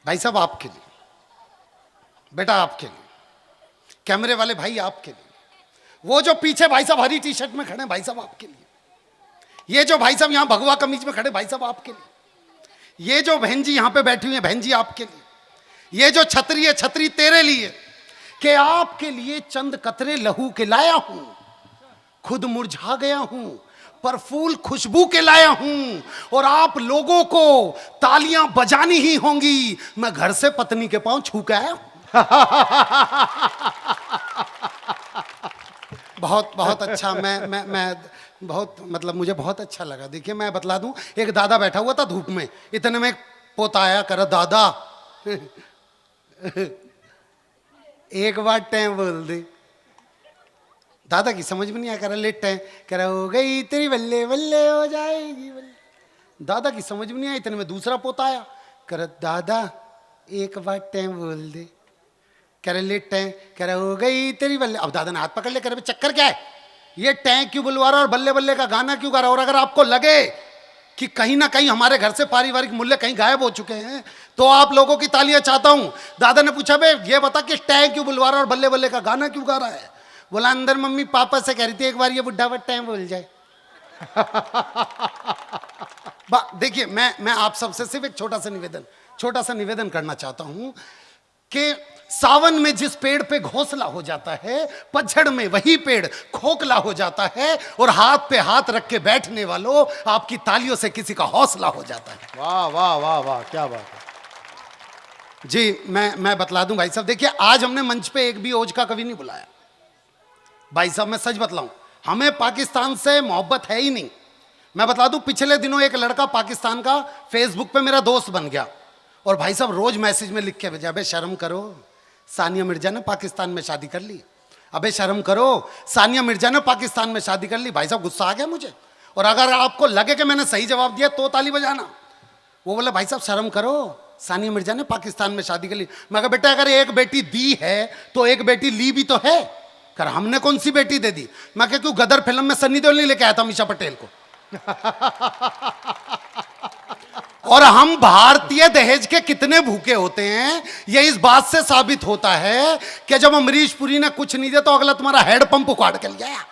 भाई साहब आपके लिए, बेटा आपके लिए, कैमरे वाले भाई आपके लिए, वो जो पीछे भाई साहब हरी टी शर्ट में खड़े भाई साहब आपके लिए, ये जो भाई साहब यहां भगवा कमीज में खड़े भाई साहब आपके लिए, ये जो बहन जी यहां पे बैठी हुई है बहन जी आपके लिए, ये जो छतरी है छतरी तेरे लिए, कि आपके लिए चंद कतरे लहू के लाया हूं, खुद मुरझा गया हूं पर फूल खुशबू के लाया हूं, और आप लोगों को तालियां बजानी ही होंगी, मैं घर से पत्नी के पांव छू के आया हूं। बहुत बहुत अच्छा, मैं बहुत मतलब मुझे बहुत अच्छा लगा। देखिए मैं बतला दूं, एक दादा बैठा हुआ था धूप में, इतने में एक पोता आया, कर दादा एक बार टैं बोल दे। दादा की समझ में नहीं आया, कह रहा लेट टैं, कह रहा हो गई तेरी बल्ले बल्ले हो जाएगी बल्ले। दादा की समझ में नहीं आया, इतने में दूसरा पोता आया, कह रहा दादा एक बार टैं बोल दे, कह रहे लेट टैं, कह रहा हो गई तेरी बल्ले। अब दादा ने हाथ पकड़ ले, कह रहे चक्कर क्या है, ये टैं क्यों बुलवा रहा और बल्ले बल्ले का गाना क्यों गा रहा, और अगर आपको लगे कि कहीं ना कहीं हमारे घर से पारिवारिक मूल्य कहीं गायब हो चुके हैं तो आप लोगों की तालियां चाहता हूं। दादा ने पूछा बे ये बता कि टैं क्यों बुलवा रहा और बल्ले बल्ले का गाना क्यों गा रहा है। बोला अंदर मम्मी पापा से कह रही थी एक बार ये बुढ़ा टैं बोल जाए। देखिए मैं आप सबसे सिर्फ एक छोटा सा निवेदन करना चाहता हूं कि सावन में जिस पेड़ पे घोंसला हो जाता है, पतझड़ में वही पेड़ खोखला हो जाता है, और हाथ पे हाथ रख के बैठने वालों आपकी तालियों से किसी का हौसला हो जाता है। वाह वाह वाह वाह, क्या बात है जी। मैं बतला दूं भाई साहब, देखिए आज हमने मंच पे एक भी ओज का कवि नहीं बुलाया। भाई साहब मैं सच बतलाऊं, हमें पाकिस्तान से मोहब्बत है ही नहीं। मैं बता दूं, पिछले दिनों एक लड़का पाकिस्तान का फेसबुक पे मेरा दोस्त बन गया, और भाई साहब रोज मैसेज में लिख के भेजा, अबे शर्म करो सानिया मिर्जा ने पाकिस्तान में शादी कर ली, अबे शर्म करो सानिया मिर्जा ने पाकिस्तान में शादी कर ली। भाई साहब गुस्सा आ गया मुझे, और अगर आपको लगे कि मैंने सही जवाब दिया तो ताली बजाना। वो बोला भाई साहब शर्म करो सानिया मिर्जा ने पाकिस्तान में शादी कर ली। मैं कहा बेटा अगर एक बेटी दी है तो एक बेटी ली भी तो है। कर हमने कौन सी बेटी दे दी। मैं कहा क्यों गदर फिल्म में सन्नी देओल नहीं लेके आया था मीशा पटेल को। और हम भारतीय दहेज के कितने भूखे होते हैं, ये इस बात से साबित होता है कि जब अमरीश पुरी ने कुछ नहीं दिया तो अगला तुम्हारा हेड पंप उखाड़ के ले गया।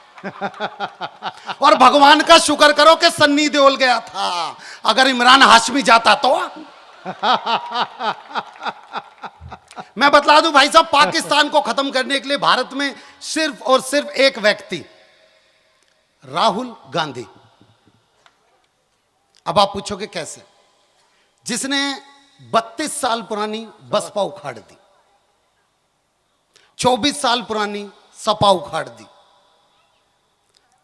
और भगवान का शुक्र करो कि सन्नी देओल गया था, अगर इमरान हाशमी जाता तो। मैं बतला दूं भाई साहब, पाकिस्तान को खत्म करने के लिए भारत में सिर्फ और सिर्फ एक व्यक्ति, राहुल गांधी। अब आप पूछोगे कैसे, जिसने 32 साल पुरानी बसपा उखाड़ दी, 24 साल पुरानी सपा उखाड़ दी,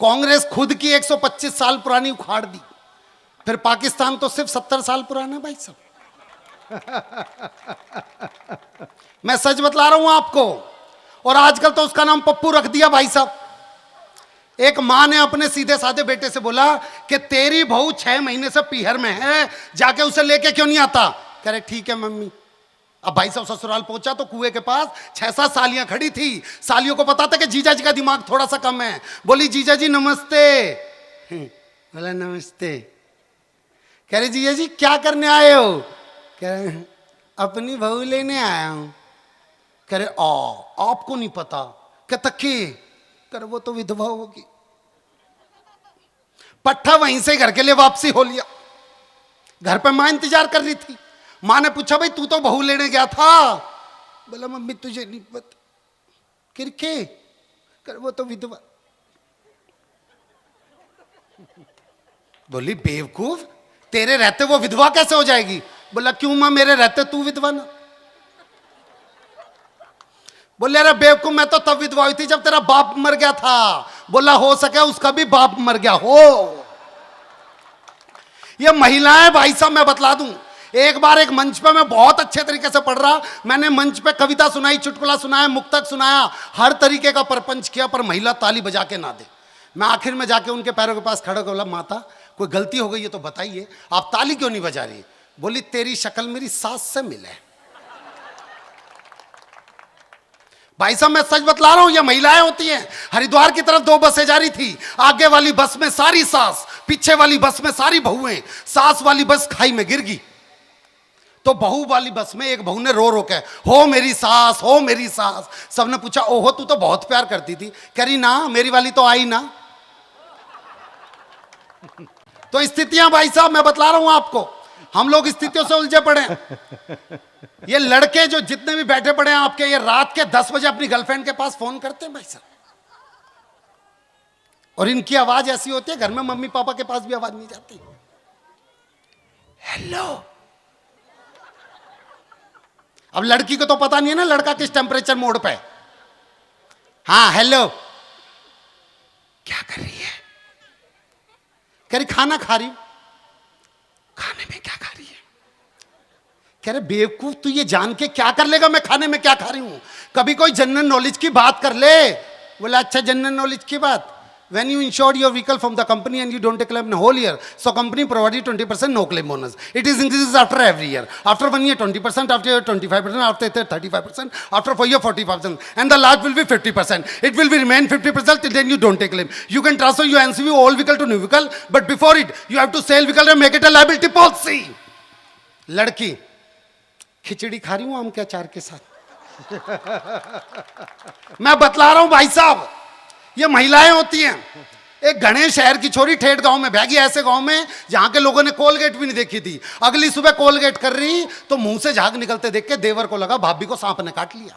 कांग्रेस खुद की 125 साल पुरानी उखाड़ दी, फिर पाकिस्तान तो सिर्फ 70 साल पुराना भाई साहब। मैं सच बतला रहा हूं आपको। और आजकल तो उसका नाम पप्पू रख दिया भाई साहब। एक मां ने अपने सीधे साधे बेटे से बोला कि तेरी बहू 6 महीने से पीहर में है, जाके उसे लेके क्यों नहीं आता। कह रहे ठीक है मम्मी। अब भाई साहब ससुराल पहुंचा तो कुएं के पास 6-7 सालियां खड़ी थी। सालियों को पता था कि जीजा जी का दिमाग थोड़ा सा कम है। बोली जीजा जी नमस्ते। बोला नमस्ते। कह रहे जीजा जी क्या करने आए हो। कह रहे अपनी बहू लेने आया हूं। कह रहे आपको नहीं पता। कहता के कर वो तो विधवा होगी। पट्टा वहीं से घर के लिए वापसी हो लिया। घर पे मां इंतजार कर रही थी। मां ने पूछा भाई तू तो बहू लेने गया था। बोला मम्मी तुझे नहीं पता। किरके कर वो तो विधवा। बोली बेवकूफ तेरे रहते वो विधवा कैसे हो जाएगी। बोला क्यों मां मेरे रहते तू विधवा ना। बोले अरे बेवकूफ मैं तो तब विधवा हुई थी जब तेरा बाप मर गया था। बोला हो सके उसका भी बाप मर गया हो। ये महिलाएं भाई साहब मैं बतला दूं, एक बार एक मंच पे मैं बहुत अच्छे तरीके से पढ़ रहा, मैंने मंच पे कविता सुनाई, चुटकुला सुनाया, मुक्तक सुनाया, हर तरीके का प्रपंच किया, पर महिला ताली बजा के ना दे। मैं आखिर में जाके उनके पैरों के पास खड़ा हो बोला माता कोई गलती हो गई है तो बताइए, आप ताली क्यों नहीं बजा रही। बोली तेरी शक्ल मेरी सास से मिले। भाई साहब मैं सच बतला रहा हूं, ये महिलाएं होती हैं। हरिद्वार की तरफ 2 बसें जा रही थी, आगे वाली बस में सारी सास, पीछे वाली बस में सारी बहुएं। सास वाली बस खाई में गिर गई। तो बहू वाली बस में एक बहू ने रो रो के, हो मेरी सास, हो मेरी सास। सबने पूछा, ओहो तू तो बहुत प्यार करती थी। कह रही ना, मेरी वाली तो आई ना। तो स्थितियां भाई साहब मैं बतला रहा हूं आपको, हम लोग स्थितियों से उलझे पड़े हैं। ये लड़के जो जितने भी बैठे पड़े हैं आपके, ये रात के 10 बजे अपनी गर्लफ्रेंड के पास फोन करते हैं भाई साहब, और इनकी आवाज ऐसी होती है, घर में मम्मी पापा के पास भी आवाज नहीं जाती। हेलो। अब लड़की को तो पता नहीं है ना लड़का किस टेम्परेचर मोड पे। हाँ हेलो, क्या कर रही है? कह रही खाना खा रही हूं। खाने में क्या खा रही है? कह रहे बेवकूफ, तू ये जान के क्या कर लेगा मैं खाने में क्या खा रही हूं? कभी कोई जनरल नॉलेज की बात कर ले। बोला अच्छा जनरल नॉलेज की बात, when you insured your vehicle from the company and you don't take claim in a whole year, so company provided 20% no claim bonus. It is increases after every year. After 1 year 20%, after year 25%, after year 35%, after 4 year 40%, and the last will be 50%. It will be remain 50% till then you don't take claim. You can transfer your NCV old vehicle to new vehicle, but before it you have to sell vehicle and make it a liability policy. लड़की, खिचड़ी खा रही हूं आम के अचार के साथ। मैं बतला रहा हूं भाई साहब, ये महिलाएं होती हैं। एक घने शहर की छोरी ठेठ गांव में बह गई, ऐसे गांव में जहां के लोगों ने कोलगेट भी नहीं देखी थी। अगली सुबह कोलगेट कर रही तो मुंह से झाग निकलते देख के देवर को लगा भाभी को सांप ने काट लिया।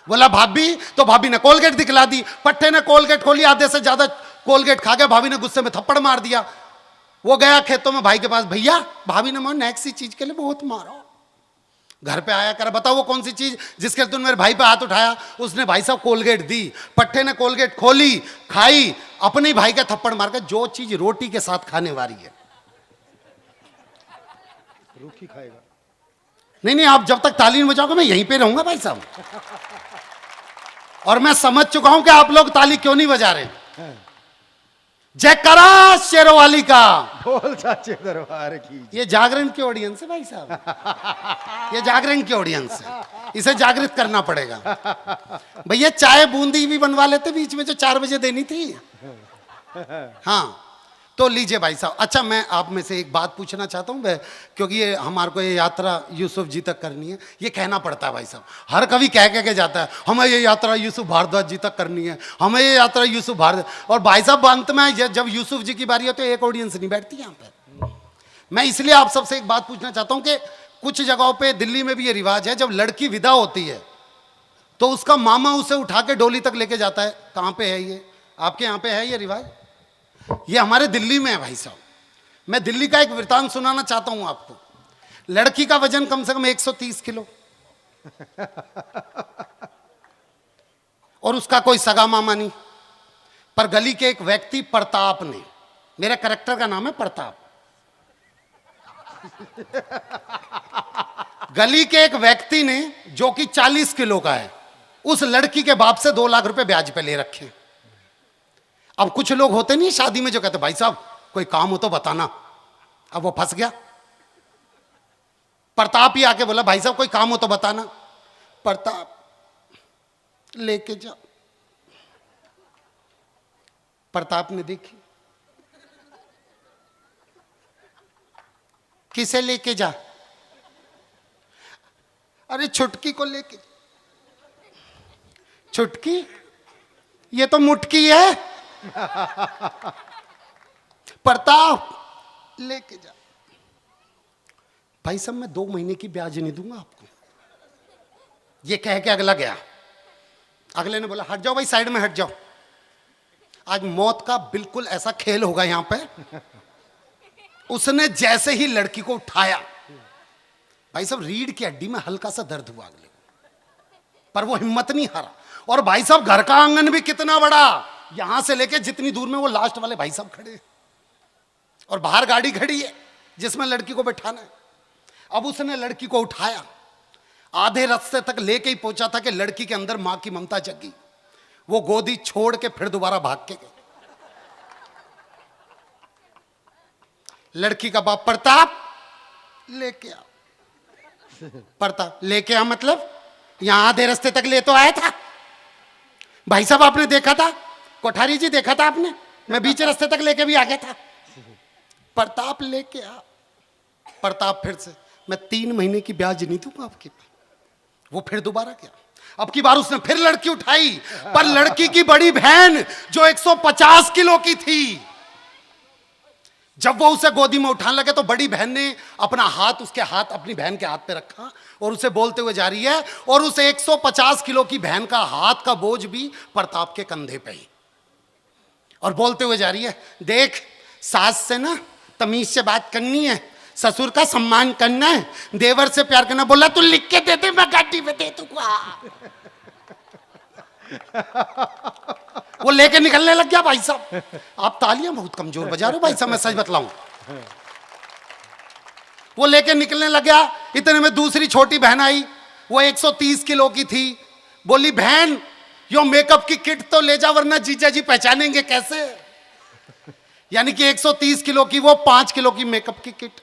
बोला भाभी, तो भाभी ने कोलगेट दिखला दी। पट्टे ने कोलगेट खोली, आधे से ज्यादा कोलगेट खा गया। भाभी ने गुस्से में थप्पड़ मार दिया। वो गया खेतों में भाई के पास, भैया भाभी ने मुझे नेक्स्ट सी चीज के लिए बहुत मारा। घर पे आया, कर बताओ वो कौन सी चीज जिसके लिए तुमने मेरे भाई पे हाथ उठाया? उसने भाई साहब कोलगेट दी। पट्टे ने कोलगेट खोली, खाई, अपने ही भाई का थप्पड़ मार कर। जो चीज रोटी के साथ खाने वाली है, रूखी खाएगा। नहीं नहीं, आप जब तक ताली नहीं बजाओगे मैं यहीं पे रहूंगा भाई साहब। और मैं समझ चुका हूं कि आप लोग ताली क्यों नहीं बजा रहे। जयकारा शेरवाली का बोल सच्चे दरबार की। ये जागरण की ऑडियंस है भाई साहब, ये जागरण की ऑडियंस है, इसे जागृत करना पड़ेगा। भैया चाय बूंदी भी बनवा लेते बीच में जो 4 बजे देनी थी। हाँ तो लीजिए भाई साहब। अच्छा मैं आप में से एक बात पूछना चाहता हूँ, क्योंकि ये हमारे को ये यात्रा यूसुफ जी तक करनी है। ये कहना पड़ता है भाई साहब, हर कवि कह के जाता है हमें ये यात्रा यूसुफ भारद्वाज जी तक करनी है, हमें ये यात्रा यूसुफ भारद्वाज। और भाई साहब अंत में जब यूसुफ जी की बारी है तो एक ऑडियंस नहीं बैठती यहाँ पे। मैं इसलिए आप सबसे एक बात पूछना चाहता हूँ कि कुछ जगहों पर दिल्ली में भी ये रिवाज है, जब लड़की विदा होती है तो उसका मामा उसे उठा के डोली तक लेके जाता है। कहाँ पे है ये? आपके यहाँ पे है ये रिवाज? ये हमारे दिल्ली में है भाई साहब। मैं दिल्ली का एक वृतांत सुनाना चाहता हूं आपको। लड़की का वजन कम से कम 130 किलो और उसका कोई सगा मामा नहीं, पर गली के एक व्यक्ति प्रताप ने, मेरे कैरेक्टर का नाम है प्रताप, गली के एक व्यक्ति ने जो कि 40 किलो का है, उस लड़की के बाप से 2 लाख रुपए ब्याज पे ले रखे। अब कुछ लोग होते नहीं शादी में जो कहते भाई साहब कोई काम हो तो बताना। अब वो फंस गया। प्रताप ही आके बोला भाई साहब कोई काम हो तो बताना। प्रताप लेके जा। प्रताप ने देखी, किसे लेके जा? अरे छुटकी को लेके। छुटकी? ये तो मुटकी है। प्रताप लेके जा। भाई साहब मैं 2 महीने की ब्याज नहीं दूंगा आपको। ये कह के अगला गया। अगले ने बोला हट जाओ भाई, साइड में हट जाओ, आज मौत का बिल्कुल ऐसा खेल होगा यहां पे। उसने जैसे ही लड़की को उठाया, भाई साहब रीढ़ की हड्डी में हल्का सा दर्द हुआ अगले को, पर वो हिम्मत नहीं हारा। और भाई साहब घर का आंगन भी कितना बड़ा, यहां से लेके जितनी दूर में वो लास्ट वाले भाई साहब खड़े, और बाहर गाड़ी खड़ी है जिसमें लड़की को बैठाना है। अब उसने लड़की को उठाया, आधे रास्ते तक लेके ही पहुंचा था कि लड़की के अंदर मां की ममता जगी। वो गोदी छोड़ के फिर दोबारा भाग के गए। लड़की का बाप प्रताप लेके आ। प्रताप लेके आ मतलब यहां आधे रास्ते तक ले तो आया था भाई साहब, आपने देखा था, कोठारी जी देखा था आपने, मैं बीच रास्ते तक लेके भी आ गया था। प्रताप लेके आ। प्रताप फिर से मैं 3 महीने की ब्याज नहीं दूंगा आपकी। वो फिर दोबारा गया, अब की बार उसने फिर लड़की उठाई, पर लड़की की बड़ी बहन जो 150 किलो की थी, जब वो उसे गोदी में उठाने लगे तो बड़ी बहन ने अपना हाथ अपनी बहन के हाथ पे रखा और उसे बोलते हुए जा रही है, और उस 150 किलो की बहन का हाथ का बोझ भी प्रताप के कंधे पे ही, और बोलते हुए जा रही है, देख सास से ना तमीज से बात करनी है, ससुर का सम्मान करना है, देवर से प्यार करना। बोला तू लिख के दे दे, मैं गाड़ी में दे दूंगा। वो लेके निकलने लग गया। भाई साहब आप तालियां बहुत कमजोर बजा रहे हो भाई साहब, मैं सच बतलाऊं। वो लेके निकलने लग गया, इतने में दूसरी छोटी बहन आई, वो 130 किलो की थी। बोली बहन यो मेकअप की किट तो ले जा, वरना जीजा जी पहचानेंगे कैसे। यानी कि 130 किलो की वो 5 किलो की मेकअप की किट।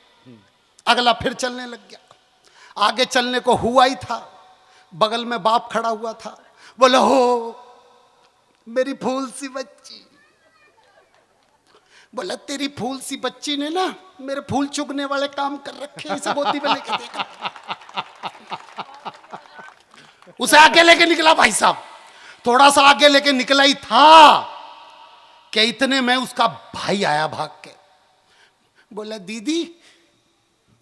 अगला फिर चलने लग गया। आगे चलने को हुआ ही था, बगल में बाप खड़ा हुआ था। बोला हो मेरी फूल सी बच्ची। बोला तेरी फूल सी बच्ची ने ना मेरे फूल चुगने वाले काम कर रखे, इसे गोदी में लेके देखा। उसे आगे लेके निकला भाई साहब, थोड़ा सा आगे लेके निकला ही था कि इतने में उसका भाई आया भाग के। बोला दीदी,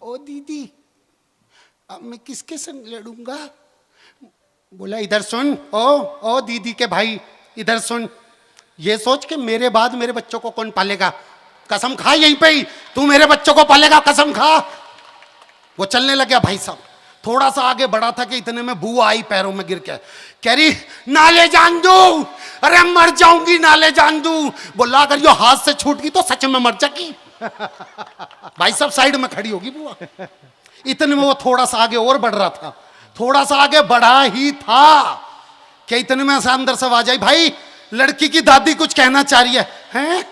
ओ दीदी अब मैं किसके संग लड़ूंगा। बोला इधर सुन, ओ दीदी के भाई इधर सुन, ये सोच के मेरे बाद मेरे बच्चों को कौन पालेगा, कसम खा यहीं पे ही तू मेरे बच्चों को पालेगा, कसम खा। वो चलने लग गया भाई साहब, थोड़ा सा आगे बढ़ा था कि इतने में बुआ आई पैरों में गिर के, कह रही नाले जान दू, अरे मर जाऊंगी नाले जान दू। बोला अगर यो हाथ से छूट गई तो सच में मर जाएगी। भाई साहब साइड में खड़ी होगी बुआ। इतने में वो थोड़ा सा आगे और बढ़ रहा था, थोड़ा सा आगे बढ़ा ही था कि इतने में ऐसा अंदर से आवाज आई, भाई लड़की की दादी कुछ कहना चाह रही है। हैं?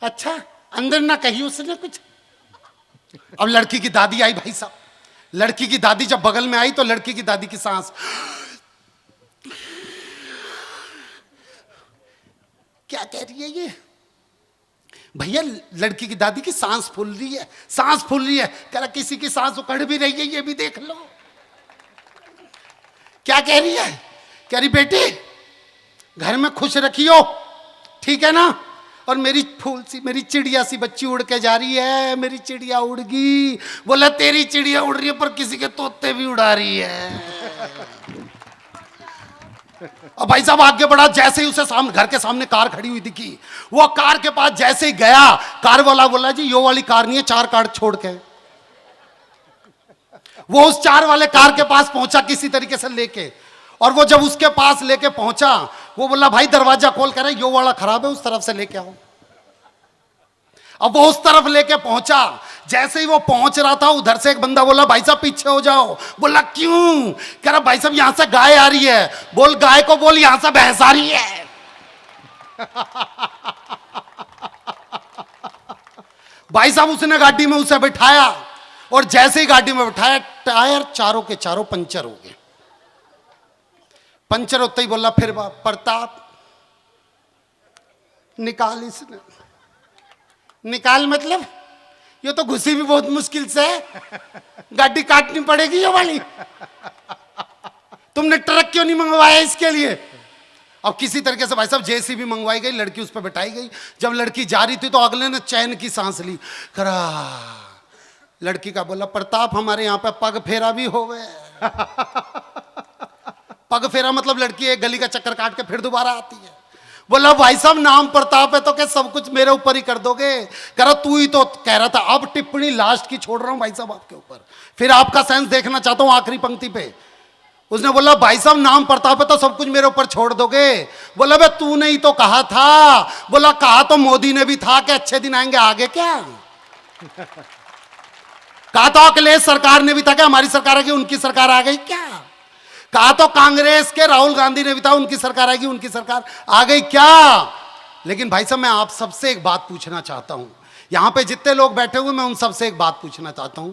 अच्छा अंदर ना कही उसने कुछ। अब लड़की की दादी आई भाई साहब, लड़की की दादी जब बगल में आई तो लड़की की दादी की सांस, क्या कह रही है ये भैया। लड़की की दादी की सांस फूल रही है, सांस फूल रही है। कह रहा किसी की सांस उकड़ भी रही है, ये भी देख लो। क्या कह रही है, कह रही बेटी घर में खुश रखियो, ठीक है ना, और मेरी फूल सी मेरी चिड़िया सी बच्ची उड़ के जा रही है, मेरी चिड़िया उड़ गई। बोला तेरी चिड़िया उड़ रही है पर किसी के तोते भी उड़ा रही है। अब भाई साहब आगे बढ़ा, जैसे ही उसे सामने घर के सामने कार खड़ी हुई दिखी, वो कार के पास जैसे ही गया, कार वाला बोला जी यो वाली कार नहीं है, 4 कार छोड़ के। वो उस 4 वाले कार के पास पहुंचा किसी तरीके से लेके, और वो जब उसके पास लेके पहुंचा, वो बोला भाई दरवाजा खोल कर, यो वाला खराब है उस तरफ से लेके आओ। अब वो उस तरफ लेके पहुंचा, जैसे ही वो पहुंच रहा था उधर से एक बंदा बोला भाई साहब पीछे हो जाओ। बोला क्यों, कह रहा भाई साहब यहां से गाय आ रही है। बोल गाय को बोल यहां से भैंस आ रही है। भाई साहब उसने गाड़ी में उसे बिठाया, और जैसे ही गाड़ी में बिठाया टायर चारों के चारों पंचर हो गए। पंचर होते ही बोला फिर प्रताप निकाल, इसने निकाल मतलब ये तो घुसी भी बहुत मुश्किल से है, गाड़ी काटनी पड़ेगी ये वाली। तुमने ट्रक क्यों नहीं मंगवाया इसके लिए। अब किसी तरीके से भाई साहब जेसीबी मंगवाई गई, लड़की उस पर बिठाई गई। जब लड़की जा रही थी तो अगले ने चैन की सांस ली। करा लड़की का बोला प्रताप हमारे यहाँ पे पग फेरा भी होवे। पग फेरा मतलब लड़की एक गली का चक्कर काट के फिर दोबारा आती है। बोला भाई साहब नाम प्रताप है तो क्या सब कुछ मेरे ऊपर ही कर दोगे। कह रहा तू ही तो कह रहा था। अब टिप्पणी लास्ट की छोड़ रहा हूं भाई साहब आपके ऊपर, फिर आपका सेंस देखना चाहता हूं आखिरी पंक्ति पे। उसने बोला भाई साहब नाम प्रताप है तो सब कुछ मेरे ऊपर छोड़ दोगे। बोला बे तूने ही तो कहा था। बोला कहा तो मोदी ने भी था कि अच्छे दिन आएंगे, आगे क्या। कहा तो अखिलेश सरकार ने भी था कि हमारी सरकार आ गई, उनकी सरकार आ गई क्या। कहा तो कांग्रेस के राहुल गांधी ने भी था उनकी सरकार आएगी, उनकी सरकार आ गई क्या। लेकिन भाई साहब मैं आप सबसे एक बात पूछना चाहता हूं, यहां पे जितने लोग बैठे हुए मैं उन सबसे एक बात पूछना चाहता हूं।